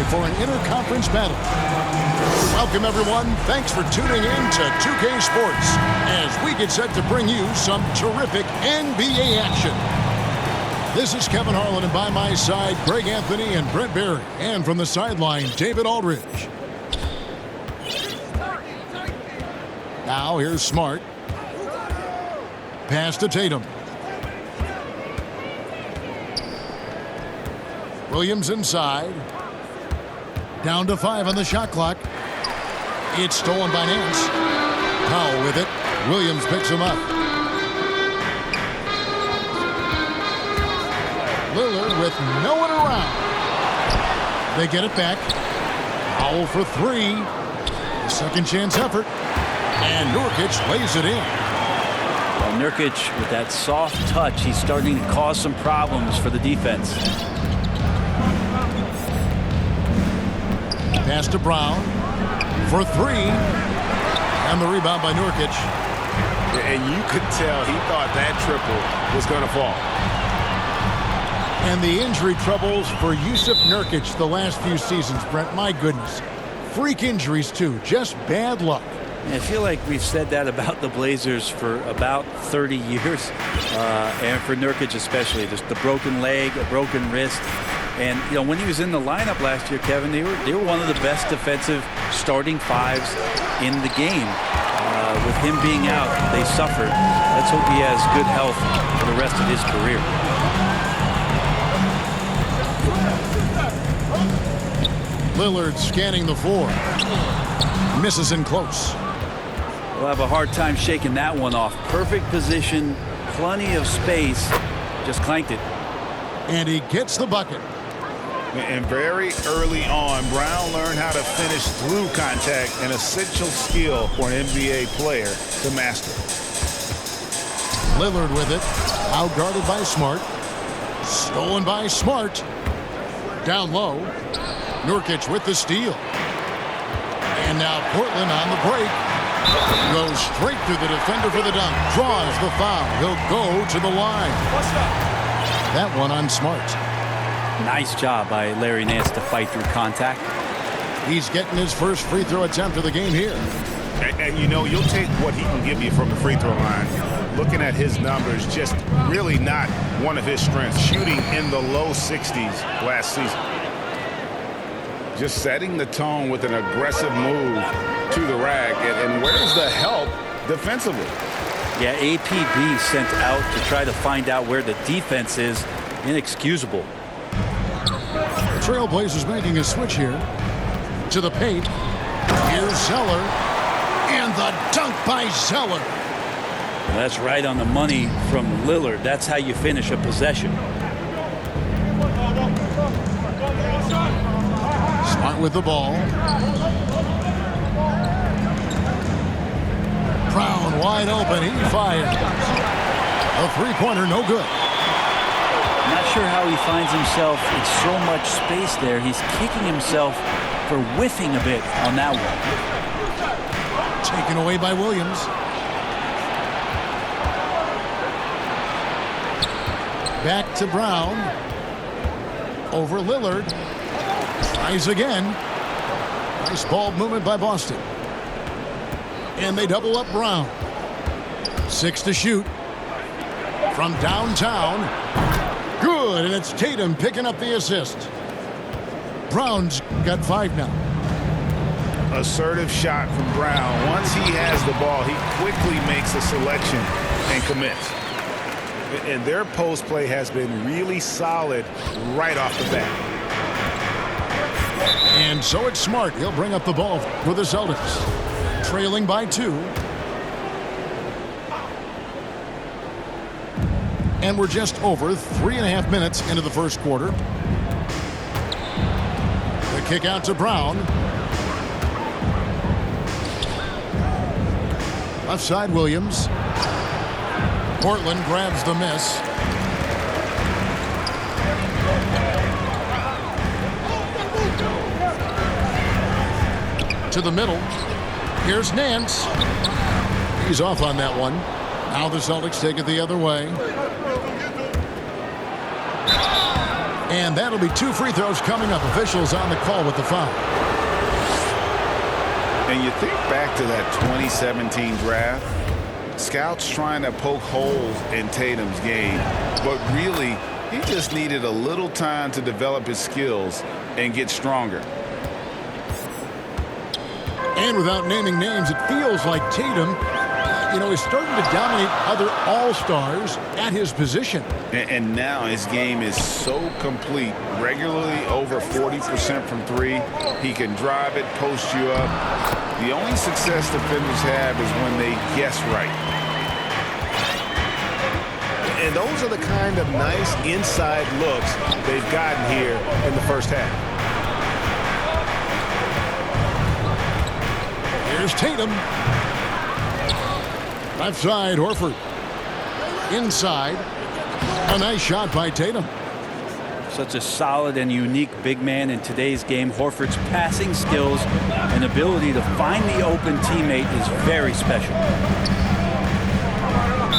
for an interconference battle. Welcome, everyone. Thanks for tuning in to 2K Sports as we get set to bring you some terrific NBA action. This is Kevin Harlan, and by my side, Greg Anthony and Brent Barry. And from the sideline, David Aldridge. Now here's Smart. Pass to Tatum. Williams inside. Down to 5 on the shot clock. It's stolen by Nance. Powell with it. Williams picks him up. Lillard with no one around. They get it back. Powell for 3. Second chance effort. And Nurkic lays it in. Well, Nurkic, with that soft touch, he's starting to cause some problems for the defense. Pass to Brown for 3. And the rebound by Nurkic. And you could tell he thought that triple was going to fall. And the injury troubles for Jusuf Nurkic the last few seasons, Brent. My goodness. Freak injuries, too. Just bad luck. I feel like we've said that about the Blazers for about 30 years. And for Nurkic especially. Just the broken leg, a broken wrist. And, you know, when he was in the lineup last year, Kevin, they were one of the best defensive starting fives in the game. With him being out, they suffered. Let's hope he has good health for the rest of his career. Lillard scanning the floor. Misses in close. We'll have a hard time shaking that one off. Perfect position, plenty of space. Just clanked it. And he gets the bucket. And very early on, Brown learned how to finish through contact, an essential skill for an NBA player to master. Lillard with it. Out guarded by Smart. Stolen by Smart. Down low. Nurkic with the steal. And now Portland on the break. Goes straight through the defender for the dunk. Draws the foul. He'll go to the line. That one on Smart. Nice job by Larry Nance to fight through contact. He's getting his first free throw attempt of the game here. And you know, you'll take what he can give you from the free throw line. Looking at his numbers, just really not one of his strengths. Shooting in the low 60s last season. Just setting the tone with an aggressive move to the rack. And where's the help defensively? Yeah, APB sent out to try to find out where the defense is. Inexcusable. Trailblazers making a switch here. To the paint. Here's Zeller. And the dunk by Zeller. Well, that's right on the money from Lillard. That's how you finish a possession. Smart with the ball. Brown wide open. He fires. A three-pointer, no good. I'm not sure how he finds himself in so much space there. He's kicking himself for whiffing a bit on that one. Taken away by Williams. Back to Brown. Over Lillard. Tries again. Nice ball movement by Boston. And they double up Brown. 6 to shoot. From downtown. Good, and it's Tatum picking up the assist. Brown's got 5 now. Assertive shot from Brown. Once he has the ball, he quickly makes a selection and commits. And their post play has been really solid right off the bat. And so it's Smart. He'll bring up the ball for the Celtics. Trailing by 2. And we're just over 3.5 minutes into the first quarter. The kick out to Brown. Left side, Williams. Portland grabs the miss. To the middle. Here's Nance. He's off on that one. Now the Celtics take it the other way. And that'll be 2 free throws coming up. Officials on the call with the foul. And you think back to that 2017 draft, scouts trying to poke holes in Tatum's game, but really he just needed a little time to develop his skills and get stronger. And without naming names, it feels like Tatum, is starting to dominate other all-stars at his position. And now his game is so complete, regularly over 40% from 3. He can drive it, post you up. The only success defenders have is when they guess right. And those are the kind of nice inside looks they've gotten here in the first half. Here's Tatum. Left side, Horford. Inside. A nice shot by Tatum. Such a solid and unique big man in today's game. Horford's passing skills and ability to find the open teammate is very special.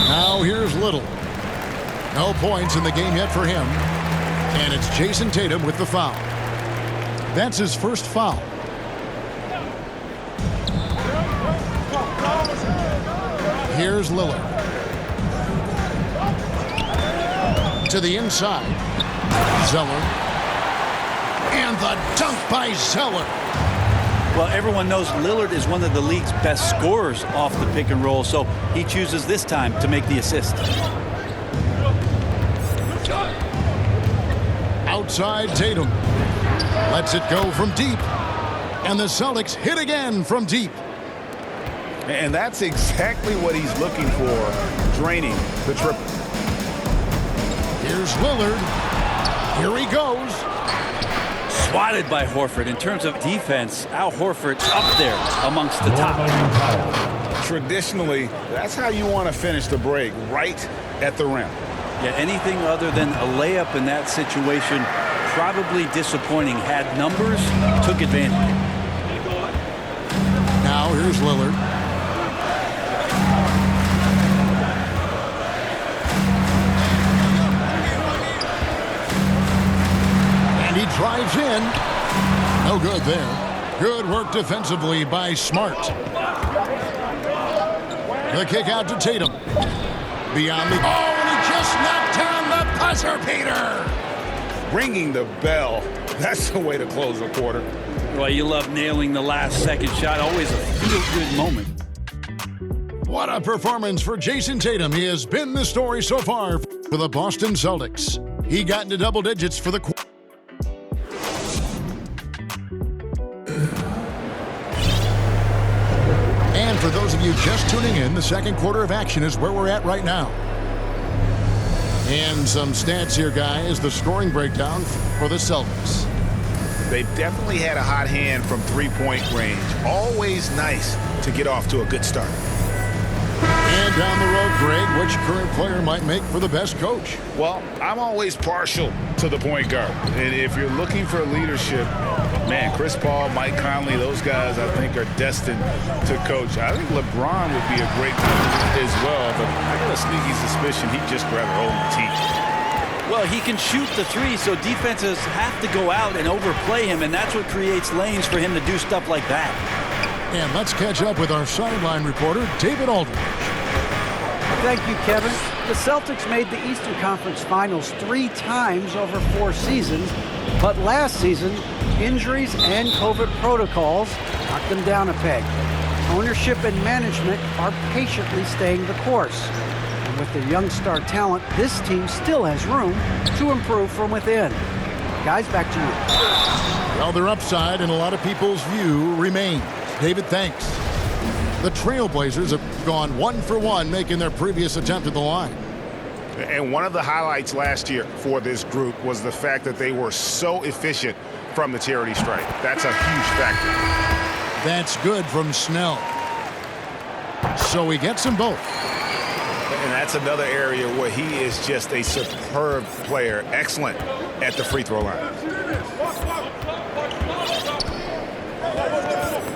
Now here's Little. No points in the game yet for him. And it's Jason Tatum with the foul. That's his first foul. Here's Lillard. To the inside. Zeller. And the dunk by Zeller. Well, everyone knows Lillard is one of the league's best scorers off the pick and roll, so he chooses this time to make the assist. Outside Tatum. Lets it go from deep. And the Celtics hit again from deep. And that's exactly what he's looking for, draining the triple. Here's Lillard. Here he goes. Swatted by Horford. In terms of defense, Al Horford's up there amongst the top. Traditionally, that's how you want to finish the break, right at the rim. Yeah, anything other than a layup in that situation, probably disappointing. Had numbers, took advantage. Now here's Lillard. And he drives in. No good there. Good work defensively by Smart. The kick out to Tatum. Beyond the... Oh, and he just knocked down the buzzer beater. Ringing the bell. That's the way to close a quarter. Well, you love nailing the last second shot. Always a feel-good moment. What a performance for Jason Tatum. He has been the story so far for the Boston Celtics. He got into double digits for the quarter. And for those of you just tuning in, the second quarter of action is where we're at right now. And some stats here, guys. The scoring breakdown for the Celtics. They've definitely had a hot hand from three-point range. Always nice to get off to a good start. And down the road, Greg, which current player might make for the best coach? Well, I'm always partial to the point guard. And if you're looking for leadership, man, Chris Paul, Mike Conley, those guys I think are destined to coach. I think LeBron would be a great coach as well, but I got a sneaky suspicion he'd just rather hold the team. Well, he can shoot the three, so defenses have to go out and overplay him, and that's what creates lanes for him to do stuff like that. And let's catch up with our sideline reporter, David Aldridge. Thank you, Kevin. The Celtics made the Eastern Conference Finals 3 times over 4 seasons, but last season, injuries and COVID protocols knocked them down a peg. Ownership and management are patiently staying the course. And with their young star talent, this team still has room to improve from within. Guys, back to you. Well, their upside in a lot of people's view remains. David, thanks. The Trailblazers have gone 1 for 1, making their previous attempt at the line. And one of the highlights last year for this group was the fact that they were so efficient from the charity stripe. That's a huge factor. That's good from Snell. So he gets them both. And that's another area where he is just a superb player. Excellent at the free throw line.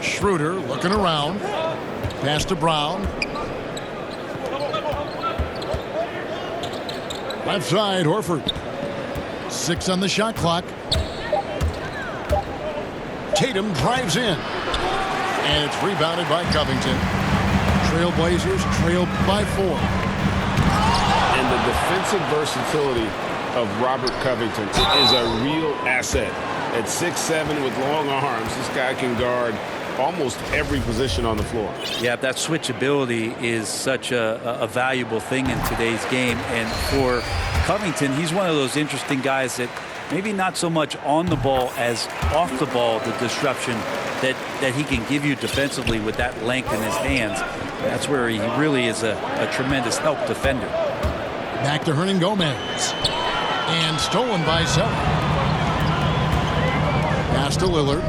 Schroeder looking around. Pass to Brown. Left side, Horford. 6 on the shot clock. Tatum drives in. And it's rebounded by Covington. Trailblazers trail by 4. And the defensive versatility of Robert Covington is a real asset. At 6'7" with long arms, this guy can guard almost every position on the floor. Yeah, that switchability is such a valuable thing in today's game. And for Covington, he's one of those interesting guys that maybe not so much on the ball as off the ball, the disruption that he can give you defensively with that length in his hands. That's where he really is a tremendous help defender. Back to Hernan Gomez. And stolen by Zeller. Pass to Lillard.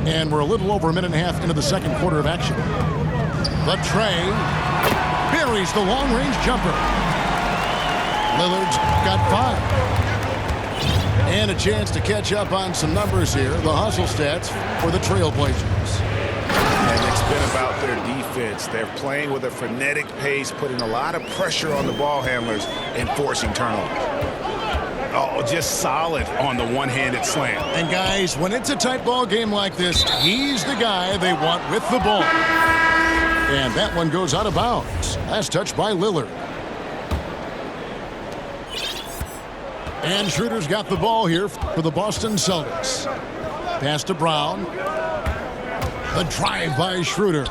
And we're a little over a minute and a half into the second quarter of action. But Trey buries the long-range jumper. Lillard's got 5. And a chance to catch up on some numbers here. The hustle stats for the Trailblazers. And it's been about their defense. They're playing with a frenetic pace, putting a lot of pressure on the ball handlers and forcing turnovers. Oh, just solid on the one-handed slam. And guys, when it's a tight ball game like this, he's the guy they want with the ball. And that one goes out of bounds. Last touch by Lillard. And Schroeder's got the ball here for the Boston Celtics. Pass to Brown. The drive by Schroeder.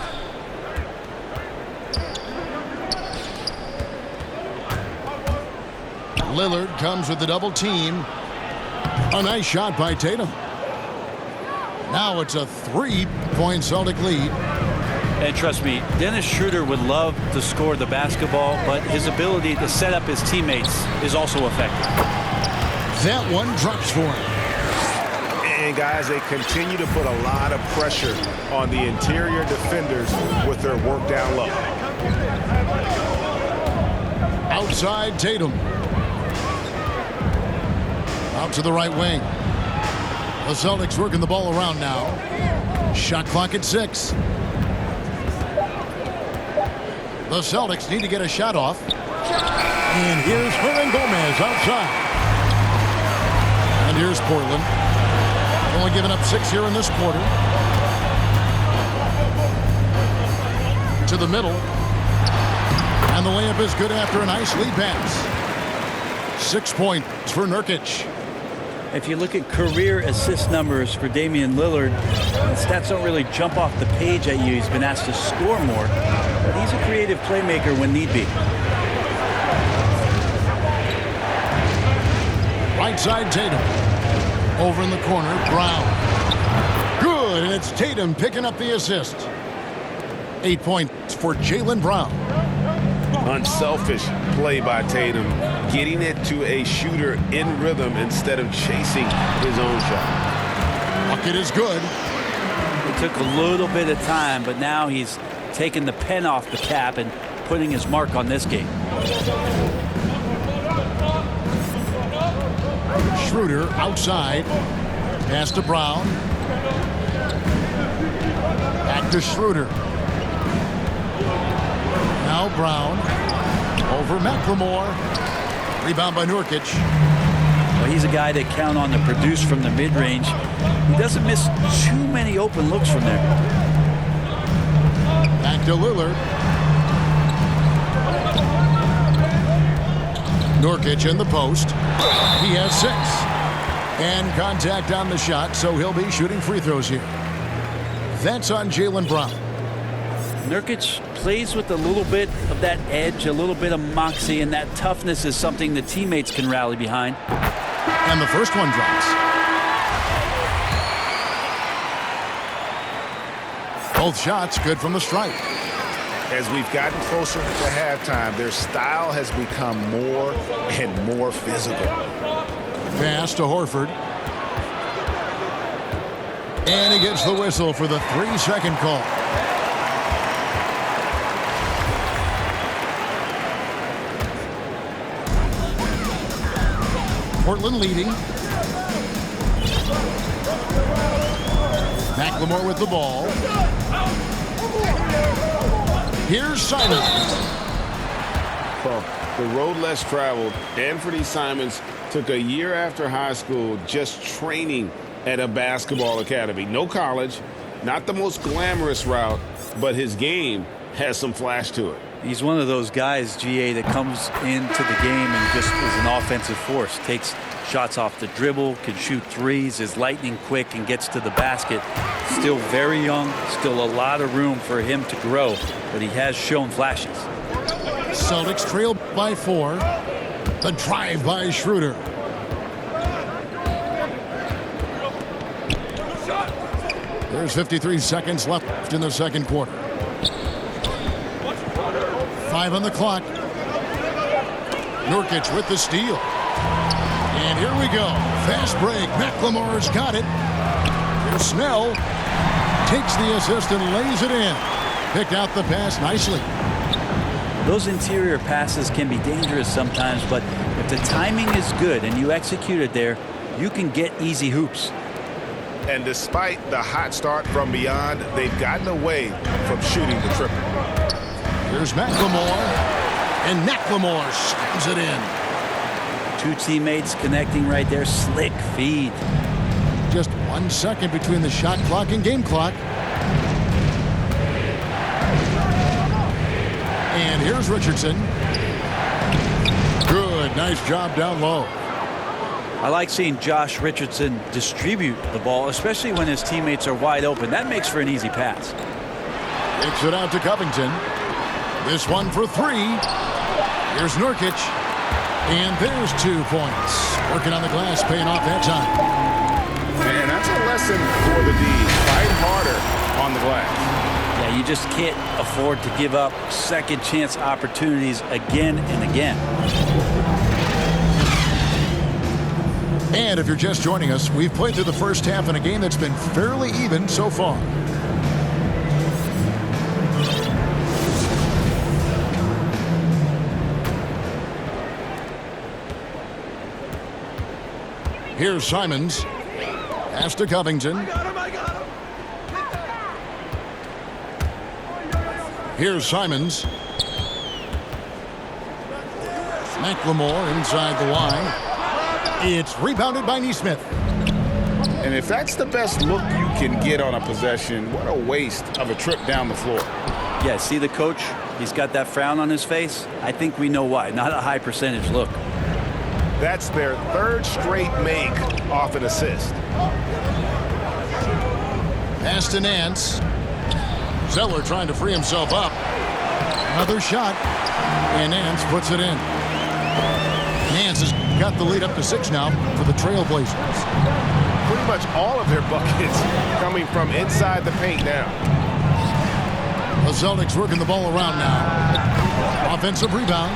Lillard comes with the double team. A nice shot by Tatum. Now it's a 3-point Celtic lead. And trust me, Dennis Schroeder would love to score the basketball, but his ability to set up his teammates is also effective. That one drops for him. And guys, they continue to put a lot of pressure on the interior defenders with their work down low. Outside Tatum. Out to the right wing. The Celtics working the ball around now. Shot clock at 6. The Celtics need to get a shot off. And here's Hernan Gomez outside. And here's Portland. Only giving up 6 here in this quarter. To the middle. And the layup is good after a nice lead pass. 6 points for Nurkic. If you look at career assist numbers for Damian Lillard, the stats don't really jump off the page at you. He's been asked to score more, but he's a creative playmaker when need be. Right side Tatum. Over in the corner, Brown. Good, and it's Tatum picking up the assist. 8 points for Jaylen Brown. Unselfish play by Tatum, getting it to a shooter in rhythm instead of chasing his own shot. Bucket is good. It took a little bit of time, but now he's taking the pen off the cap and putting his mark on this game. Schroeder outside. Pass to Brown. Back to Schroeder. Now Brown. Over McLemore. Rebound by Nurkic. Well, he's a guy they count on to produce from the mid-range. He doesn't miss too many open looks from there. Back to Lillard. Nurkic in the post. He has 6. And contact on the shot, so he'll be shooting free throws here. That's on Jaylen Brown. Nurkic plays with a little bit of that edge, a little bit of moxie, and that toughness is something the teammates can rally behind. And the first one drops. Both shots good from the stripe. As we've gotten closer to halftime, their style has become more and more physical. Pass to Horford. And he gets the whistle for the 3-second call. Portland leading. McLemore with the ball. Here's Simons. Well, the road less traveled. Anthony Simons took a year after high school just training at a basketball academy. No college, not the most glamorous route, but his game has some flash to it. He's one of those guys, GA, that comes into the game and just is an offensive force. Takes shots off the dribble, can shoot threes, is lightning quick, and gets to the basket. Still very young, still a lot of room for him to grow, but he has shown flashes. Celtics trail by 4. The drive by Schroeder. There's 53 seconds left in the second quarter. 5 on the clock. Nurkic with the steal. And here we go. Fast break. McLemore's got it. Here's Snell. Takes the assist and lays it in. Picked out the pass nicely. Those interior passes can be dangerous sometimes, but if the timing is good and you execute it there, you can get easy hoops. And despite the hot start from beyond, they've gotten away from shooting the triple. Here's McLemore. And McLemore slams it in. Two teammates connecting right there. Slick feed. Just 1 second between the shot clock and game clock. And here's Richardson. Good. Nice job down low. I like seeing Josh Richardson distribute the ball, especially when his teammates are wide open. That makes for an easy pass. Kicks it out to Covington. This one for 3. Here's Nurkic. And there's 2 points. Working on the glass, paying off that time. Man, that's a lesson for the D's. Fight harder on the glass. Yeah, you just can't afford to give up second chance opportunities again and again. And if you're just joining us, we've played through the first half in a game that's been fairly even so far. Here's Simons. Pass to Covington. Here's Simons. McLemore inside the line. It's rebounded by Nesmith. And if that's the best look you can get on a possession, what a waste of a trip down the floor. Yeah, see the coach? He's got that frown on his face. I think we know why. Not a high percentage look. That's their 3rd straight make off an assist. Pass to Nance. Zeller trying to free himself up. Another shot. And Nance puts it in. Nance has got the lead up to 6 now for the Trailblazers. Pretty much all of their buckets coming from inside the paint now. The Celtics working the ball around now. Offensive rebound.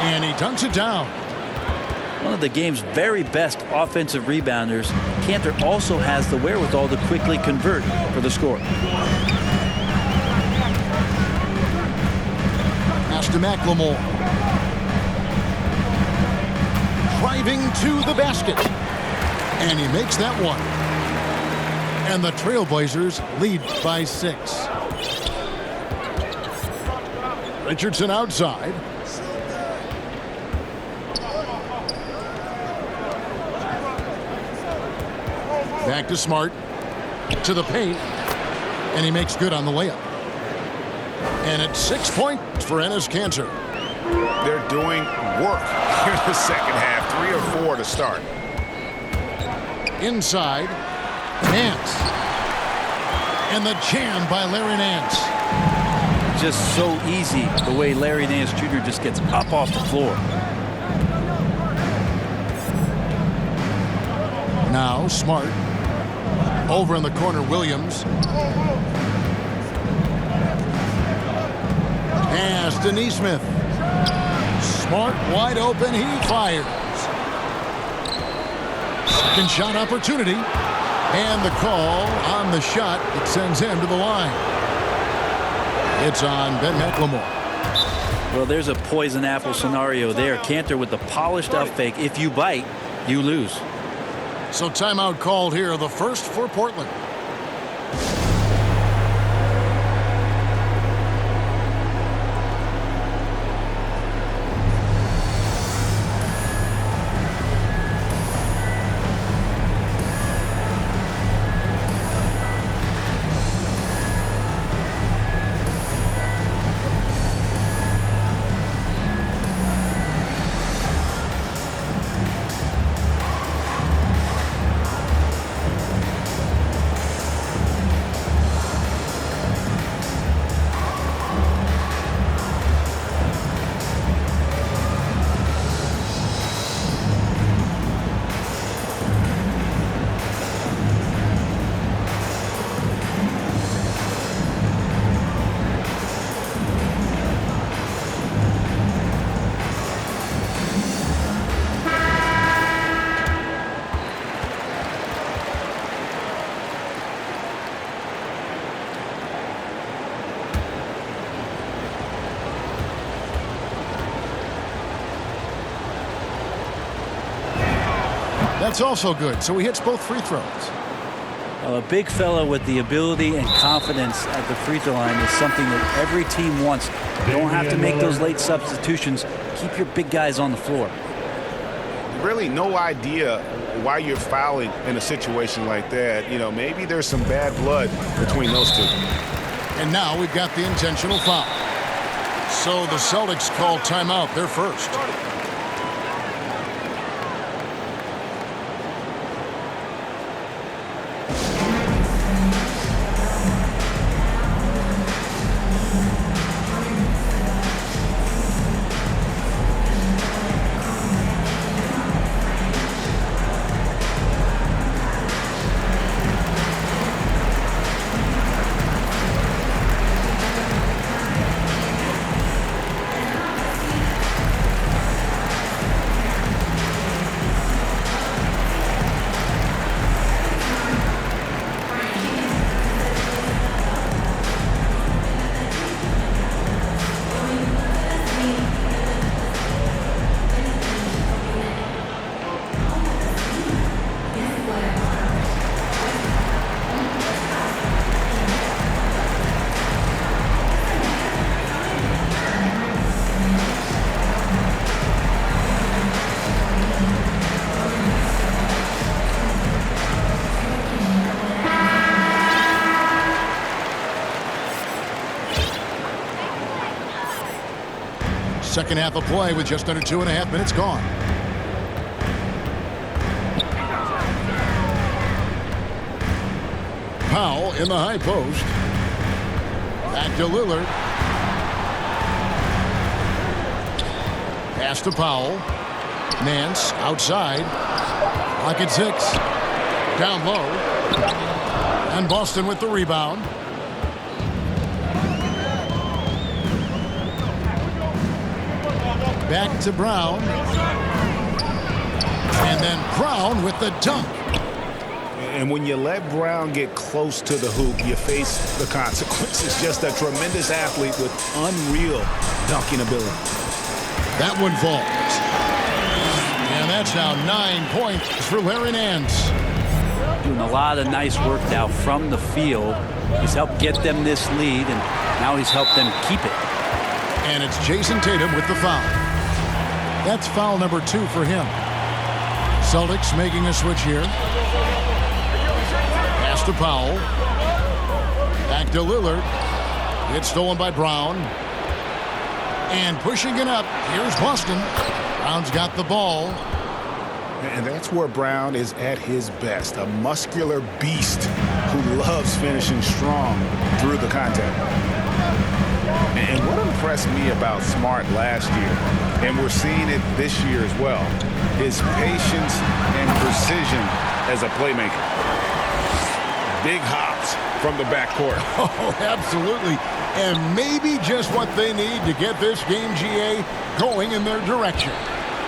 And he dunks it down. One of the game's very best offensive rebounders, Kanter also has the wherewithal to quickly convert for the score. Pass to McLemore. Driving to the basket. And he makes that one. And the Trailblazers lead by 6. Richardson outside. Back to Smart. To the paint. And he makes good on the layup. And it's 6 points for Enes Kanter. They're doing work here in the second half. 3 or 4 to start. Inside. Nance. And the jam by Larry Nance. Just so easy the way Larry Nance Jr. just gets up off the floor. Now Smart. Over in the corner, Williams. Pass to Nesmith. Smart wide open. He fires. Second shot opportunity. And the call on the shot that sends him to the line. It's on Ben McLemore. Well, there's a poison apple scenario there. Kanter with the polished up fake. If you bite, you lose. So timeout called here, the first for Portland. That's also good. So he hits both free throws. A big fella with the ability and confidence at the free throw line is something that every team wants. You don't have to make those late substitutions. Keep your big guys on the floor. Really no idea why you're fouling in a situation like that. You know, maybe there's some bad blood between those two. And now we've got the intentional foul. So the Celtics call timeout. They're first. Second half of play with just under 2.5 minutes gone. Powell in the high post. Back to Lillard. Pass to Powell. Nance outside. Clock at 6. Down low. And Boston with the rebound. Back to Brown. And then Brown with the dunk. And when you let Brown get close to the hoop, you face the consequences. Just a tremendous athlete with unreal dunking ability. That one falls. And that's now 9 points for Larry Nance. Doing a lot of nice work now from the field. He's helped get them this lead, and now he's helped them keep it. And it's Jason Tatum with the foul. That's foul number 2 for him. Celtics making a switch here. Pass to Powell. Back to Lillard. It's stolen by Brown. And pushing it up, here's Boston. Brown's got the ball. And that's where Brown is at his best. A muscular beast who loves finishing strong through the contact. And what impressed me about Smart last year, and we're seeing it this year as well, his patience and precision as a playmaker. Big hops from the backcourt. Oh, absolutely. And maybe just what they need to get this game, GA, going in their direction.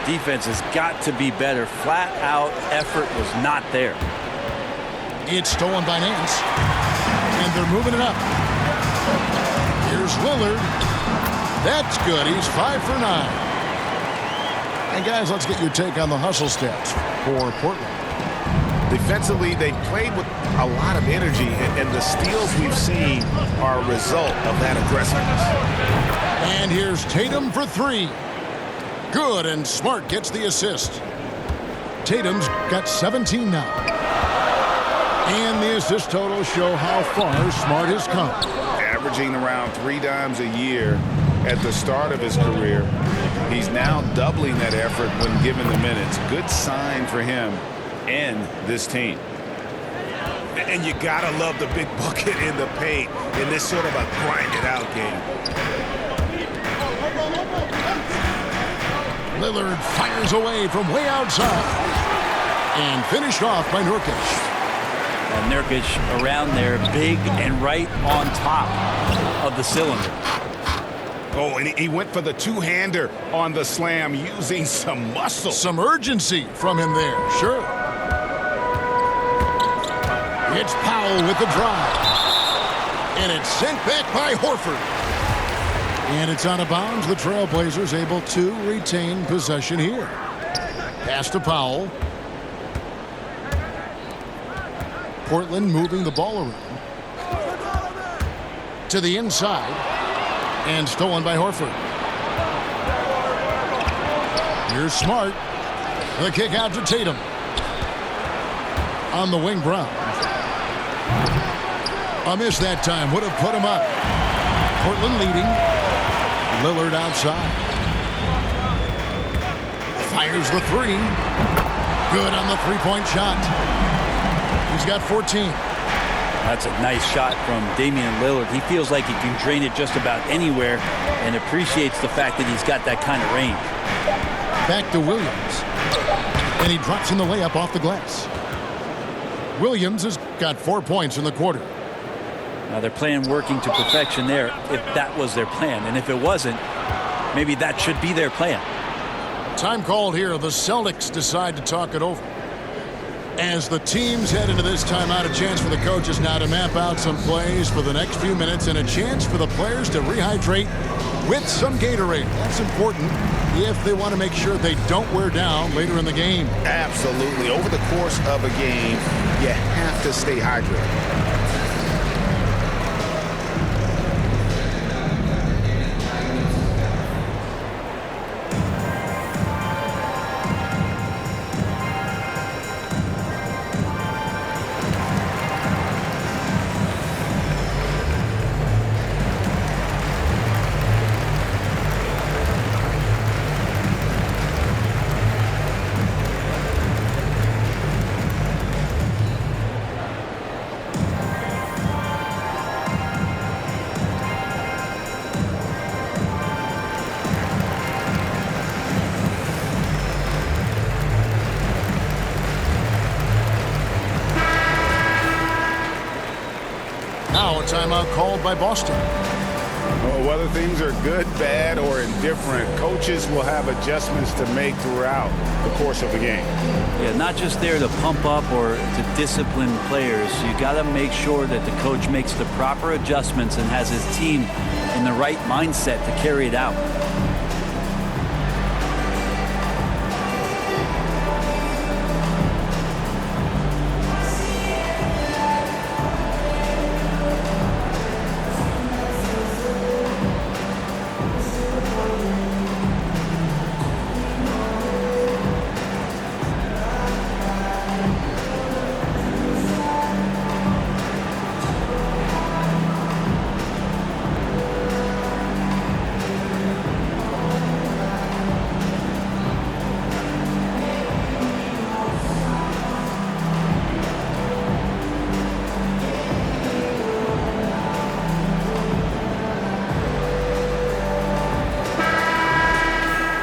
Defense has got to be better. Flat out effort was not there. It's stolen by Nance. And they're moving it up. Here's Lillard. That's good. He's 5 for 9. And guys, let's get your take on the hustle stats for Portland. Defensively, they played with a lot of energy, and the steals we've seen are a result of that aggressiveness. And here's Tatum for 3. Good, and Smart gets the assist. Tatum's got 17 now. And the assist totals show how far Smart has come. Averaging around 3 dimes a year at the start of his career. He's now doubling that effort when given the minutes. Good sign for him and this team. And you gotta love the big bucket in the paint in this sort of a grind-it-out game. Lillard fires away from way outside. And finished off by Nurkic. And Nurkic around there, big and right on top of the cylinder. Oh, and he went for the two-hander on the slam using some muscle. Some urgency from him there, sure. It's Powell with the drive. And it's sent back by Horford. And it's out of bounds. The Trailblazers able to retain possession here. Pass to Powell. Portland moving the ball around. To the inside. And stolen by Horford. Here's Smart. The kick out to Tatum. On the wing, Brown. A miss that time. Would have put him up. Portland leading. Lillard outside. Fires the three. Good on the three-point shot. He's got 14. That's a nice shot from Damian Lillard. He feels like he can drain it just about anywhere and appreciates the fact that he's got that kind of range. Back to Williams. And he drops in the layup off the glass. Williams has got 4 points in the quarter. Now their plan working to perfection there if that was their plan. And if it wasn't, maybe that should be their plan. Time called here. The Celtics decide to talk it over. As the teams head into this timeout, a chance for the coaches now to map out some plays for the next few minutes and a chance for the players to rehydrate with some Gatorade. That's important if they want to make sure they don't wear down later in the game. Absolutely. Over the course of a game, you have to stay hydrated. Now a timeout called by Boston. Well, whether things are good, bad, or indifferent, coaches will have adjustments to make throughout the course of the game. Yeah, not just there to pump up or to discipline players. You got to make sure that the coach makes the proper adjustments and has his team in the right mindset to carry it out.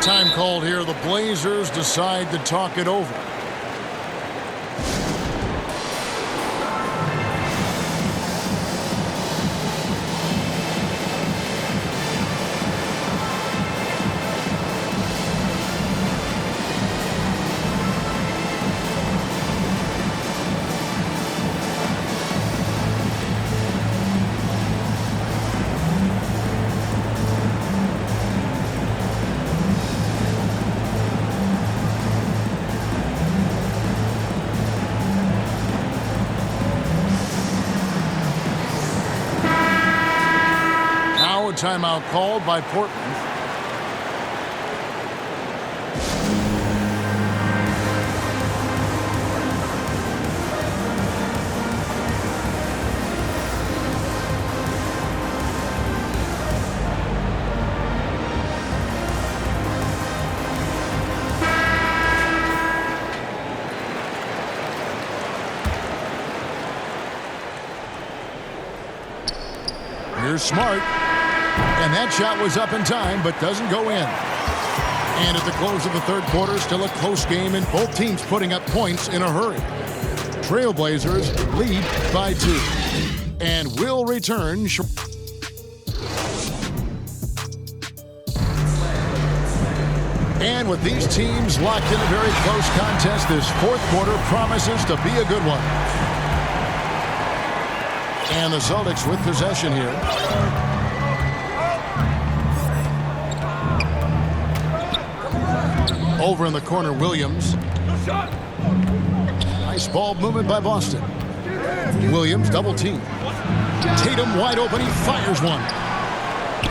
Time called here. The Blazers decide to talk it over. Timeout called by Portland. Here's Smart. And that shot was up in time, but doesn't go in. And at the close of the third quarter, still a close game, and both teams putting up points in a hurry. Trailblazers lead by 2. And will return. And with these teams locked in a very close contest, this fourth quarter promises to be a good one. And the Celtics with possession here. Over in the corner, Williams. Nice ball movement by Boston. Williams double team. Tatum wide open. He fires one.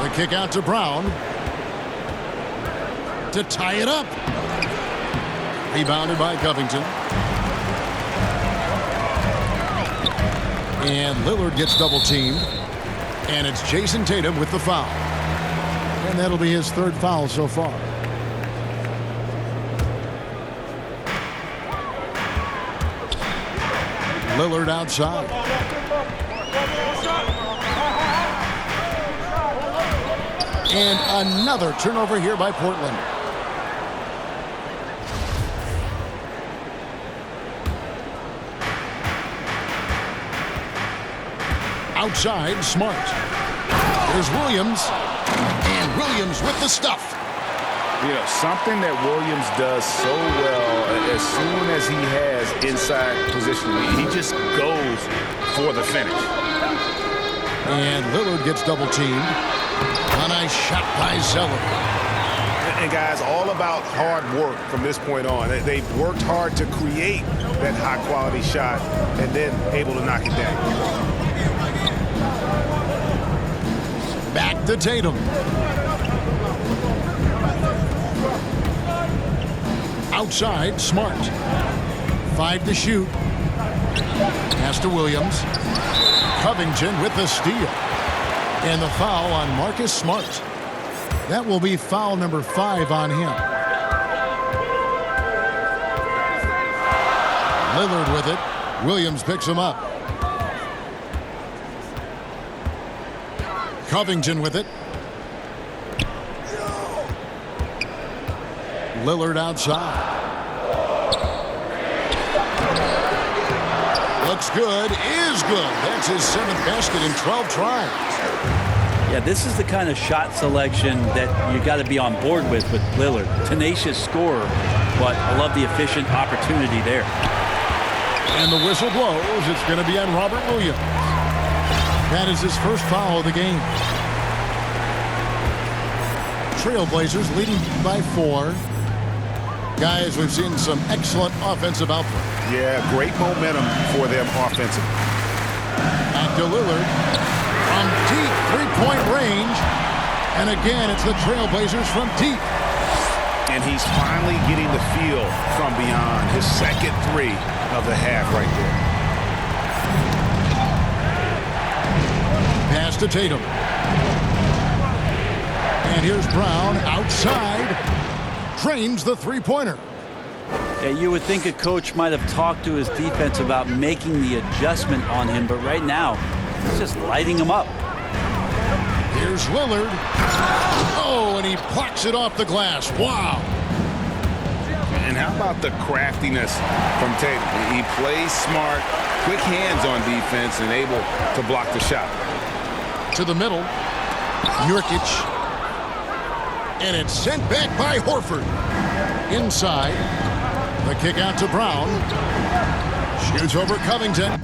The kick out to Brown to tie it up. Rebounded by Covington. And Lillard gets double teamed. And it's Jason Tatum with the foul. And that'll be his third foul so far. Lillard outside. And another turnover here by Portland. Outside, Smart. There's Williams. And Williams with the stuff. You know, something that Williams does so well, as soon as he has inside positioning, he just goes for the finish. And Lillard gets double teamed. A nice shot by Zeller. And guys, all about hard work from this point on. They've worked hard to create that high-quality shot and then able to knock it down. Back to Tatum. Outside, Smart. 5 to shoot. Pass to Williams. Covington with the steal. And the foul on Marcus Smart. That will be foul number 5 on him. Lillard with it. Williams picks him up. Covington with it. Lillard outside. Looks good, is good. That's his 7th basket in 12 tries. Yeah, this is the kind of shot selection that you got to be on board with Lillard. Tenacious scorer, but I love the efficient opportunity there. And the whistle blows. It's going to be on Robert Williams. That is his first foul of the game. Trailblazers leading by 4. Guys, we've seen some excellent offensive output. Yeah, great momentum for them offensively. Back to Lillard from deep three-point range. And again, it's the Trailblazers from deep. And he's finally getting the feel from beyond. His second 3 of the half right there. Pass to Tatum. And here's Brown outside. Drains the three-pointer. Yeah, you would think a coach might have talked to his defense about making the adjustment on him, but right now, he's just lighting him up. Here's Lillard. Oh, and he plucks it off the glass. Wow. And how about the craftiness from Tatum? He plays smart, quick hands on defense, and able to block the shot. To the middle. Nurkic. And it's sent back by Horford. Inside. The kick out to Brown. Shoots over Covington.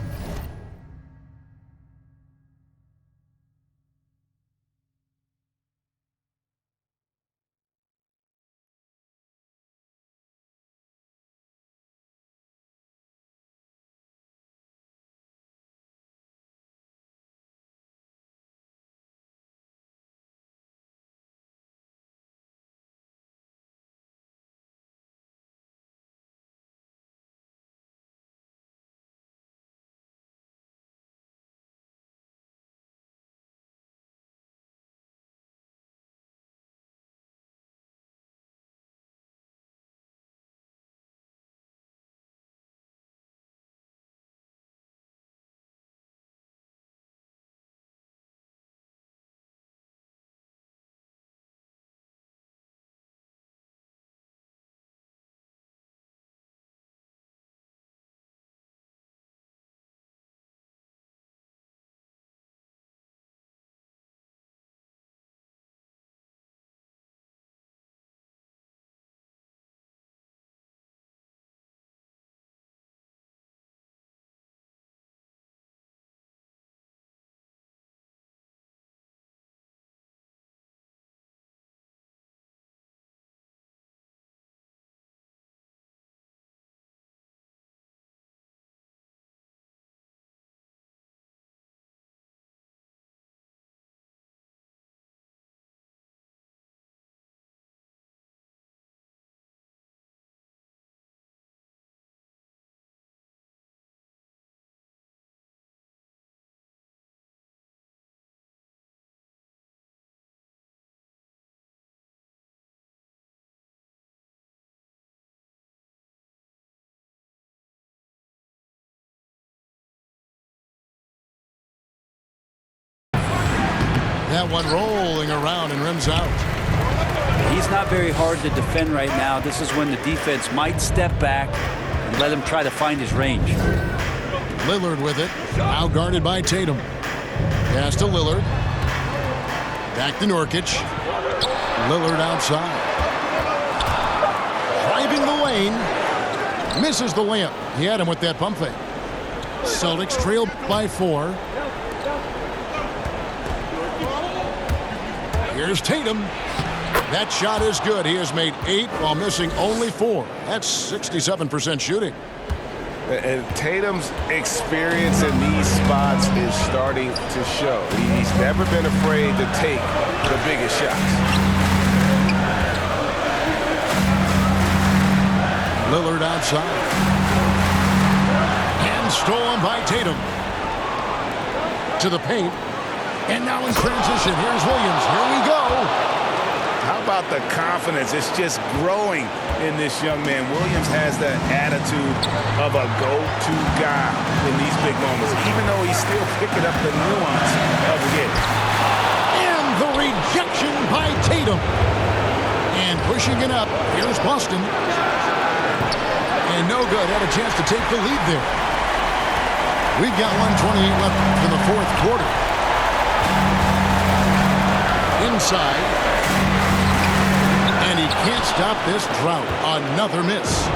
that one rolling around and rims out. He's not very hard to defend right now. This is when the defense might step back and let him try to find his range. Lillard with it. Now guarded by Tatum. Pass to Lillard. Back to Nurkic. Lillard outside. Driving the lane. Misses the layup. He had him with that pump fake. Celtics trail by 4. Here's Tatum. That shot is good. He has made 8 while missing only 4. That's 67% shooting. And Tatum's experience in these spots is starting to show. He's never been afraid to take the biggest shots. Lillard outside. And stolen by Tatum. To the paint. And now in transition, here's Williams. Here we go. How about the confidence? It's just growing in this young man. Williams has that attitude of a go-to guy in these big moments, even though he's still picking up the nuance of the game. And the rejection by Tatum. And pushing it up, here's Boston. And no good, had a chance to take the lead there. We've got 1:28 left in the fourth quarter. Inside. And he can't stop this drought. Another miss.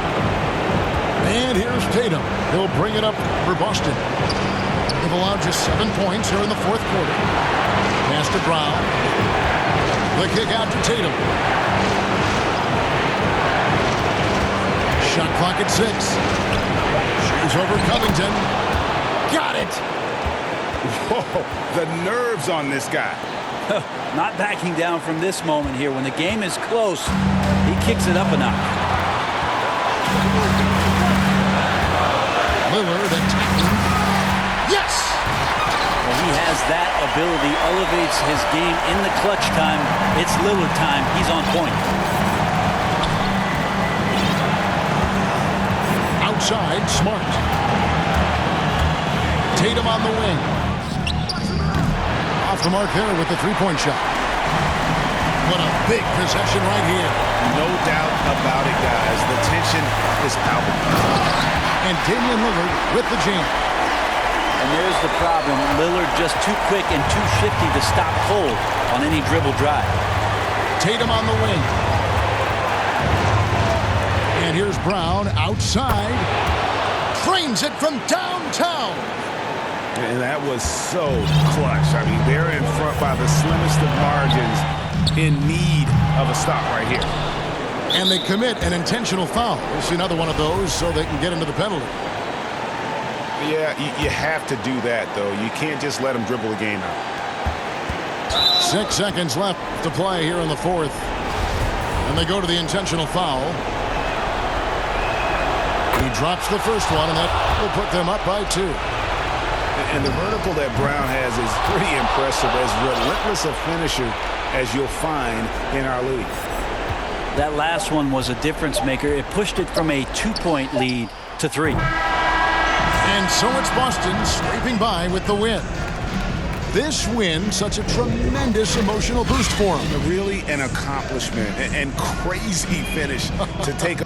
And here's Tatum. He'll bring it up for Boston. They've allowed just 7 points here in the fourth quarter. Pass to Brown. The kick out to Tatum. Shot clock at 6. Shoots over Covington. Got it. Whoa, the nerves on this guy. Not backing down from this moment here. When the game is close, he kicks it up a notch. Lillard attacking. Yes! Well, he has that ability, elevates his game in the clutch time. It's Lillard time. He's on point. Outside, Smart. Tatum on the wing. Off the mark there with the three-point shot. What a big possession right here. No doubt about it, guys. The tension is palpable. And Damian Lillard with the jam. And there's the problem. Lillard just too quick and too shifty to stop cold on any dribble drive. Tatum on the wing. And here's Brown outside. Frames it from downtown. And that was so clutch. I mean, they're in front by the slimmest of margins, in need of a stop right here. And they commit an intentional foul. We'll see another one of those so they can get into the penalty. Yeah, you have to do that, though. You can't just let them dribble the game out. 6 seconds left to play here in the fourth. And they go to the intentional foul. He drops the first one, and that will put them up by 2. And the vertical that Brown has is pretty impressive, as relentless a finisher as you'll find in our league. That last one was a difference maker. It pushed it from a 2-point lead to 3. And so it's Boston scraping by with the win. This win, such a tremendous emotional boost for them. Really an accomplishment and crazy finish to take